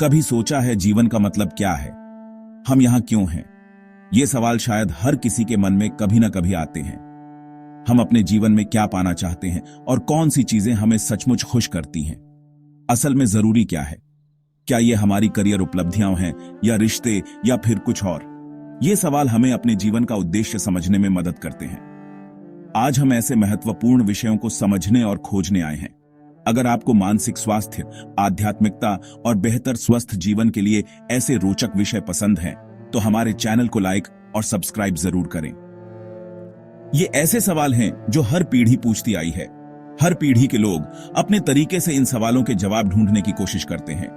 कभी सोचा है जीवन का मतलब क्या है? हम यहाँ क्यों हैं? ये सवाल शायद हर किसी के मन में कभी ना कभी आते हैं। हम अपने जीवन में क्या पाना चाहते हैं और कौन सी चीजें हमें सचमुच खुश करती हैं? असल में जरूरी क्या है? क्या ये हमारी करियर उपलब्धियां हैं या रिश्ते या फिर कुछ और? ये सवाल हमें अपने जीवन का उद्देश्य समझने में मदद करते हैं। आज हम ऐसे महत्वपूर्ण विषयों को समझने और खोजने आए हैं। अगर आपको मानसिक स्वास्थ्य, आध्यात्मिकता और बेहतर स्वस्थ जीवन के लिए ऐसे रोचक विषय पसंद हैं, तो हमारे चैनल को लाइक और सब्सक्राइब जरूर करें। ये ऐसे सवाल हैं जो हर पीढ़ी पूछती आई है। हर पीढ़ी के लोग अपने तरीके से इन सवालों के जवाब ढूंढने की कोशिश करते हैं।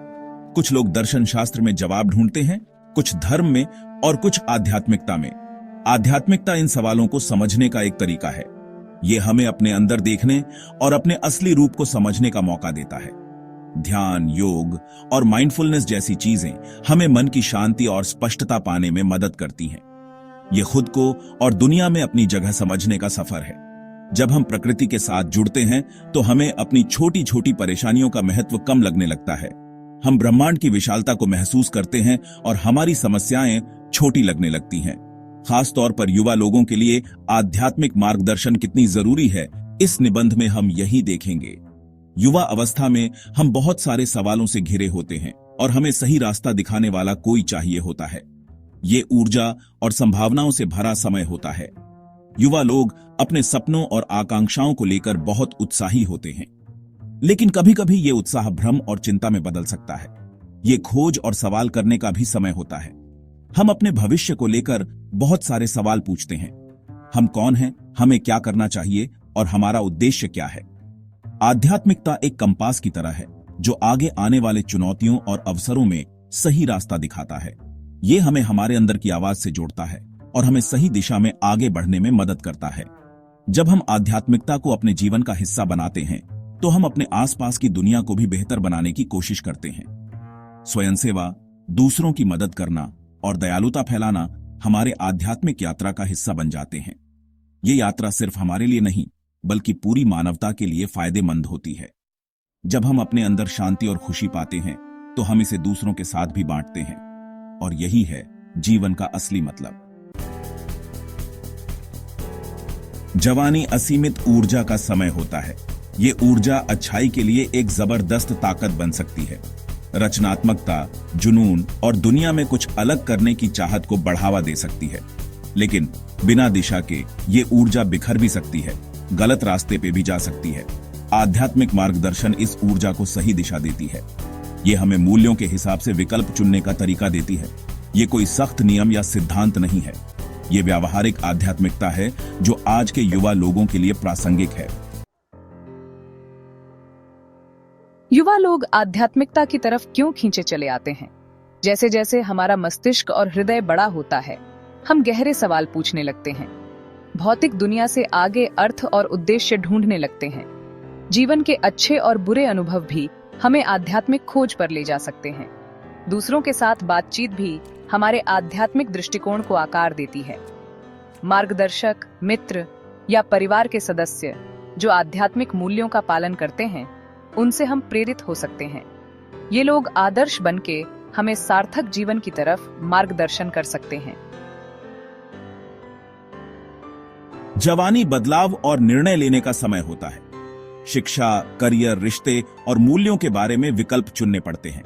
कुछ लोग दर्शन शास्त्र में जवाब ढूंढते हैं, कुछ धर्म में और कुछ आध्यात्मिकता में। आध्यात्मिकता इन सवालों को समझने का एक तरीका है। ये हमें अपने अंदर देखने और अपने असली रूप को समझने का मौका देता है। ध्यान, योग और माइंडफुलनेस जैसी चीजें हमें मन की शांति और स्पष्टता पाने में मदद करती हैं। ये खुद को और दुनिया में अपनी जगह समझने का सफर है। जब हम प्रकृति के साथ जुड़ते हैं तो हमें अपनी छोटी छोटी परेशानियों का महत्व कम लगने लगता है। हम ब्रह्मांड की विशालता को महसूस करते हैं और हमारी समस्याएं छोटी लगने लगती हैं। खास तौर पर युवा लोगों के लिए आध्यात्मिक मार्गदर्शन कितनी जरूरी है, इस निबंध में हम यही देखेंगे। युवा अवस्था में हम बहुत सारे सवालों से घिरे होते हैं और हमें सही रास्ता दिखाने वाला कोई चाहिए होता है। ये ऊर्जा और संभावनाओं से भरा समय होता है। युवा लोग अपने सपनों और आकांक्षाओं को लेकर बहुत उत्साही होते हैं, लेकिन कभी कभी ये उत्साह भ्रम और चिंता में बदल सकता है। ये खोज और सवाल करने का भी समय होता है। हम अपने भविष्य को लेकर बहुत सारे सवाल पूछते हैं। हम कौन हैं, हमें क्या करना चाहिए और हमारा उद्देश्य क्या है? आध्यात्मिकता एक कंपास की तरह है जो आगे आने वाले चुनौतियों और अवसरों में सही रास्ता दिखाता है। ये हमें हमारे अंदर की आवाज से जोड़ता है और हमें सही दिशा में आगे बढ़ने में मदद करता है। जब हम आध्यात्मिकता को अपने जीवन का हिस्सा बनाते हैं तो हम अपने आसपास की दुनिया को भी बेहतर बनाने की कोशिश करते हैं। स्वयं सेवा, दूसरों की मदद करना और दयालुता फैलाना हमारे आध्यात्मिक यात्रा का हिस्सा बन जाते हैं। ये यात्रा सिर्फ हमारे लिए नहीं बल्कि पूरी मानवता के लिए फायदेमंद होती है। जब हम अपने अंदर शांति और खुशी पाते हैं तो हम इसे दूसरों के साथ भी बांटते हैं, और यही है जीवन का असली मतलब। जवानी असीमित ऊर्जा का समय होता है। ये ऊर्जा अच्छाई के लिए एक जबरदस्त ताकत बन सकती है। रचनात्मकता, जुनून और दुनिया में कुछ अलग करने की चाहत को बढ़ावा दे सकती है। लेकिन बिना दिशा के ये ऊर्जा बिखर भी सकती है, गलत रास्ते पे भी जा सकती है। आध्यात्मिक मार्गदर्शन इस ऊर्जा को सही दिशा देती है। ये हमें मूल्यों के हिसाब से विकल्प चुनने का तरीका देती है। ये कोई सख्त नियम या सिद्धांत नहीं है। ये व्यावहारिक आध्यात्मिकता है जो आज के युवा लोगों के लिए प्रासंगिक है। युवा लोग आध्यात्मिकता की तरफ क्यों खींचे चले आते हैं? जैसे जैसे हमारा मस्तिष्क और हृदय बड़ा होता है, हम गहरे सवाल पूछने लगते हैं। भौतिक दुनिया से आगे अर्थ और उद्देश्य ढूंढने लगते हैं। जीवन के अच्छे और बुरे अनुभव भी हमें आध्यात्मिक खोज पर ले जा सकते हैं। दूसरों के साथ बातचीत भी हमारे आध्यात्मिक दृष्टिकोण को आकार देती है। मार्गदर्शक, मित्र या परिवार के सदस्य जो आध्यात्मिक मूल्यों का पालन करते हैं, उनसे हम प्रेरित हो सकते हैं। ये लोग आदर्श बनके हमें सार्थक जीवन की तरफ मार्गदर्शन कर सकते हैं। जवानी बदलाव और निर्णय लेने का समय होता है। शिक्षा, करियर, रिश्ते और मूल्यों के बारे में विकल्प चुनने पड़ते हैं।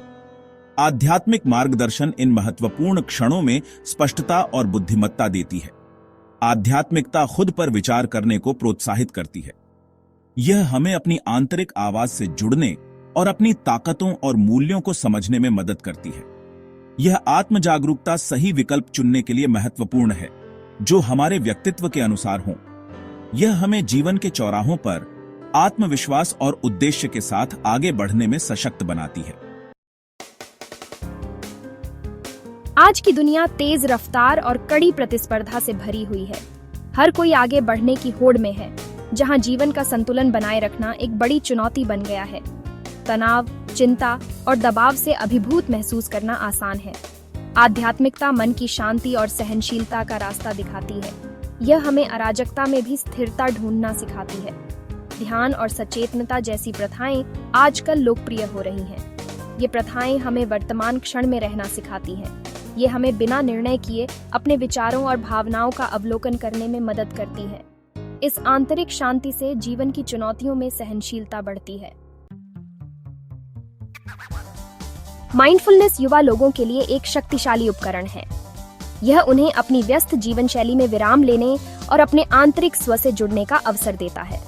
आध्यात्मिक मार्गदर्शन इन महत्वपूर्ण क्षणों में स्पष्टता और बुद्धिमत्ता देती है। आध्यात्मिकता खुद पर विचार करने को प्रोत्साहित करती है। यह हमें अपनी आंतरिक आवाज से जुड़ने और अपनी ताकतों और मूल्यों को समझने में मदद करती है। यह आत्म जागरूकता सही विकल्प चुनने के लिए महत्वपूर्ण है, जो हमारे व्यक्तित्व के अनुसार हों। यह हमें जीवन के चौराहों पर आत्मविश्वास और उद्देश्य के साथ आगे बढ़ने में सशक्त बनाती है। आज की दुनिया तेज रफ्तार और कड़ी प्रतिस्पर्धा से भरी हुई है। हर कोई आगे बढ़ने की होड़ में है, जहां जीवन का संतुलन बनाए रखना एक बड़ी चुनौती बन गया है। तनाव, चिंता और दबाव से अभिभूत महसूस करना आसान है। आध्यात्मिकता मन की शांति और सहनशीलता का रास्ता दिखाती है। यह हमें अराजकता में भी स्थिरता ढूंढना सिखाती है। ध्यान और सचेतनता जैसी प्रथाएं आजकल लोकप्रिय हो रही हैं। ये प्रथाएं हमें वर्तमान क्षण में रहना सिखाती हैं। ये हमें बिना निर्णय किए अपने विचारों और भावनाओं का अवलोकन करने में मदद करती हैं। इस आंतरिक शांति से जीवन की चुनौतियों में सहनशीलता बढ़ती है। माइंडफुलनेस युवा लोगों के लिए एक शक्तिशाली उपकरण है। यह उन्हें अपनी व्यस्त जीवन शैली में विराम लेने और अपने आंतरिक स्व से जुड़ने का अवसर देता है।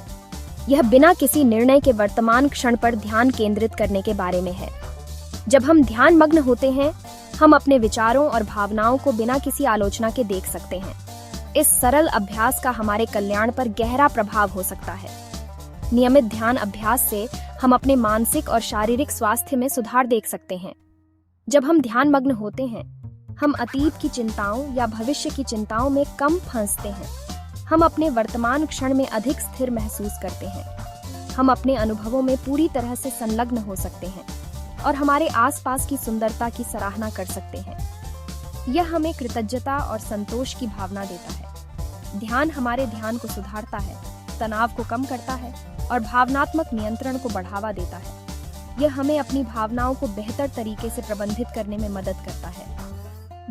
यह बिना किसी निर्णय के वर्तमान क्षण पर ध्यान केंद्रित करने के बारे में है। जब हम ध्यान मग्न होते हैं, हम अपने विचारों और भावनाओं को बिना किसी आलोचना के देख सकते हैं। इस सरल अभ्यास का हमारे कल्याण पर गहरा प्रभाव हो सकता है। नियमित ध्यान अभ्यास से हम अपने मानसिक और शारीरिक स्वास्थ्य में सुधार देख सकते हैं। जब हम ध्यान मग्न होते हैं, हम अतीत की चिंताओं या भविष्य की चिंताओं में कम फंसते हैं। हम अपने वर्तमान क्षण में अधिक स्थिर महसूस करते हैं। हम अपने अनुभवों में पूरी तरह से संलग्न हो सकते हैं और हमारे आसपास की सुंदरता की सराहना कर सकते हैं। यह हमें कृतज्ञता और संतोष की भावना देता है। ध्यान हमारे ध्यान को सुधारता है, तनाव को कम करता है और भावनात्मक नियंत्रण को बढ़ावा देता है। यह हमें अपनी भावनाओं को बेहतर तरीके से प्रबंधित करने में मदद करता है।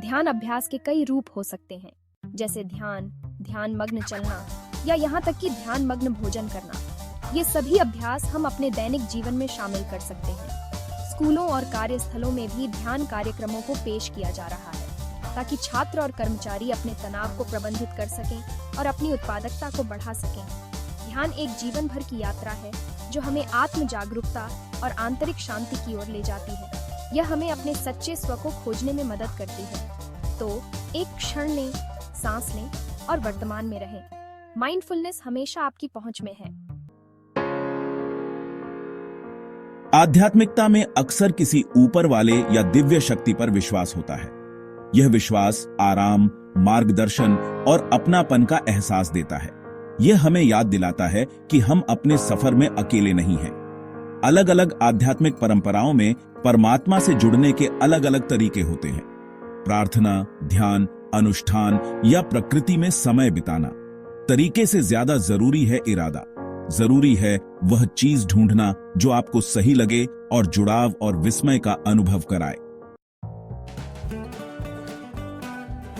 ध्यान अभ्यास के कई रूप हो सकते हैं, जैसे ध्यान मग्न चलना या यहाँ तक कि ध्यान मग्न भोजन करना। ये सभी अभ्यास हम अपने दैनिक जीवन में शामिल कर सकते हैं। स्कूलों और कार्यस्थलों में भी ध्यान कार्यक्रमों को पेश किया जा रहा है, ताकि छात्र और कर्मचारी अपने तनाव को प्रबंधित कर सकें और अपनी उत्पादकता को बढ़ा सकें। ध्यान एक जीवन भर की यात्रा है जो हमें आत्म जागरूकता और आंतरिक शांति की ओर ले जाती है। यह हमें अपने सच्चे स्व को खोजने में मदद करती है। तो एक क्षण लें, सांस लें और वर्तमान में रहें। माइंडफुलनेस हमेशा आपकी पहुंच में है। आध्यात्मिकता में अक्सर किसी ऊपर वाले या दिव्य शक्ति पर विश्वास होता है। यह विश्वास आराम, मार्गदर्शन और अपनापन का एहसास देता है। यह हमें याद दिलाता है कि हम अपने सफर में अकेले नहीं हैं। अलग अलग आध्यात्मिक परंपराओं में परमात्मा से जुड़ने के अलग अलग तरीके होते हैं। प्रार्थना, ध्यान, अनुष्ठान या प्रकृति में समय बिताना। तरीके से ज्यादा जरूरी है इरादा। जरूरी है वह चीज ढूंढना जो आपको सही लगे और जुड़ाव और विस्मय का अनुभव कराए।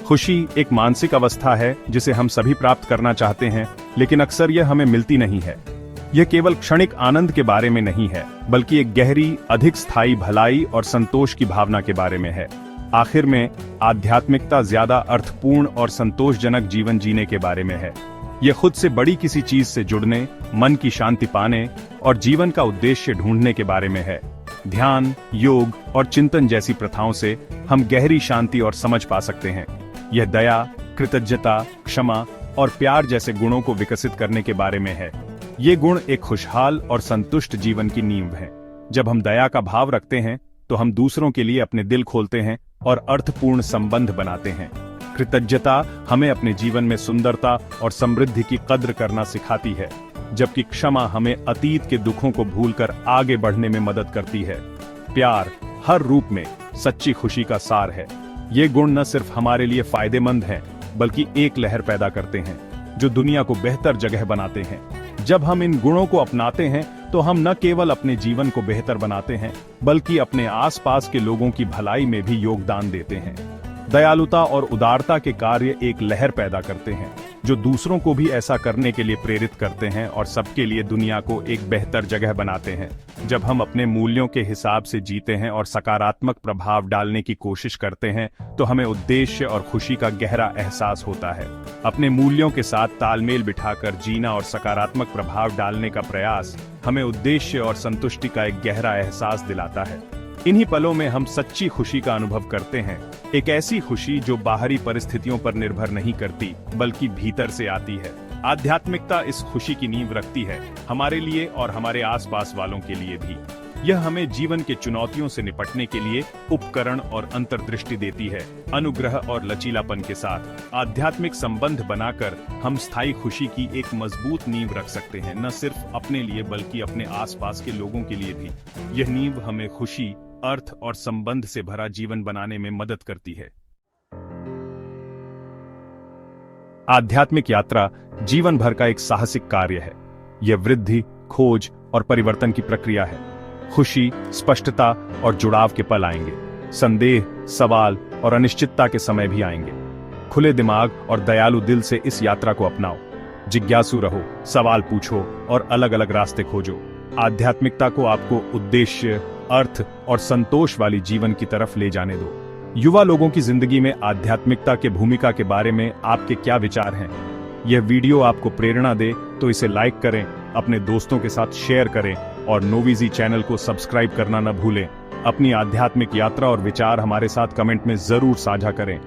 खुशी एक मानसिक अवस्था है जिसे हम सभी प्राप्त करना चाहते हैं, लेकिन अक्सर यह हमें मिलती नहीं है। यह केवल क्षणिक आनंद के बारे में नहीं है, बल्कि एक गहरी, अधिक स्थायी भलाई और संतोष की भावना के बारे में है। आखिर में आध्यात्मिकता ज्यादा अर्थपूर्ण और संतोषजनक जीवन जीने के बारे में है। यह खुद से बड़ी किसी चीज से जुड़ने, मन की शांति पाने और जीवन का उद्देश्य ढूंढने के बारे में है। ध्यान, योग और चिंतन जैसी प्रथाओं से हम गहरी शांति और समझ पा सकते हैं। यह दया, कृतज्ञता, क्षमा और प्यार जैसे गुणों को विकसित करने के बारे में है। ये गुण एक खुशहाल और संतुष्ट जीवन की नींव हैं। जब हम दया का भाव रखते हैं तो हम दूसरों के लिए अपने दिल खोलते हैं और अर्थपूर्ण संबंध बनाते हैं। कृतज्ञता हमें अपने जीवन में सुंदरता और समृद्धि की कद्र करना सिखाती है, जबकि क्षमा हमें अतीत के दुखों को भूलकर आगे बढ़ने में मदद करती है। प्यार हर रूप में सच्ची खुशी का सार है। ये गुण न सिर्फ हमारे लिए फायदेमंद हैं, बल्कि एक लहर पैदा करते हैं जो दुनिया को बेहतर जगह बनाते हैं। जब हम इन गुणों को अपनाते हैं तो हम न केवल अपने जीवन को बेहतर बनाते हैं, बल्कि अपने आसपास के लोगों की भलाई में भी योगदान देते हैं। दयालुता और उदारता के कार्य एक लहर पैदा करते हैं जो दूसरों को भी ऐसा करने के लिए प्रेरित करते हैं और सबके लिए दुनिया को एक बेहतर जगह बनाते हैं। जब हम अपने मूल्यों के हिसाब से जीते हैं और सकारात्मक प्रभाव डालने की कोशिश करते हैं तो हमें उद्देश्य और खुशी का गहरा एहसास होता है। अपने मूल्यों के साथ तालमेल बिठाकर जीना और सकारात्मक प्रभाव डालने का प्रयास हमें उद्देश्य और संतुष्टि का एक गहरा एहसास दिलाता है। इन्हीं पलों में हम सच्ची खुशी का अनुभव करते हैं, एक ऐसी खुशी जो बाहरी परिस्थितियों पर निर्भर नहीं करती, बल्कि भीतर से आती है। आध्यात्मिकता इस खुशी की नींव रखती है, हमारे लिए और हमारे आसपास वालों के लिए भी। यह हमें जीवन के चुनौतियों से निपटने के लिए उपकरण और अंतर्दृष्टि देती है। अनुग्रह और लचीलापन के साथ आध्यात्मिक संबंध बनाकर हम स्थायी खुशी की एक मजबूत नींव रख सकते हैं, न सिर्फ अपने लिए बल्कि अपने आसपास के लोगों के लिए भी। यह नींव हमें खुशी, अर्थ और संबंध से भरा जीवन बनाने में मदद करती है। आध्यात्मिक यात्रा जीवन भर का एक साहसिक कार्य है। यह वृद्धि, खोज और परिवर्तन की प्रक्रिया है। खुशी, स्पष्टता और जुड़ाव के पल आएंगे। संदेह, सवाल और अनिश्चितता के समय भी आएंगे। खुले दिमाग और दयालु दिल से इस यात्रा को अपनाओ। जिज्ञासु रहो, सवाल पूछो और अलग अलग रास्ते खोजो। आध्यात्मिकता को आपको उद्देश्य, अर्थ और संतोष वाली जीवन की तरफ ले जाने दो। युवा लोगों की जिंदगी में आध्यात्मिकता के भूमिका के बारे में आपके क्या विचार हैं? यह वीडियो आपको प्रेरणा दे तो इसे लाइक करें, अपने दोस्तों के साथ शेयर करें और नोविजी चैनल को सब्सक्राइब करना न भूलें। अपनी आध्यात्मिक यात्रा और विचार हमारे साथ कमेंट में जरूर साझा करें।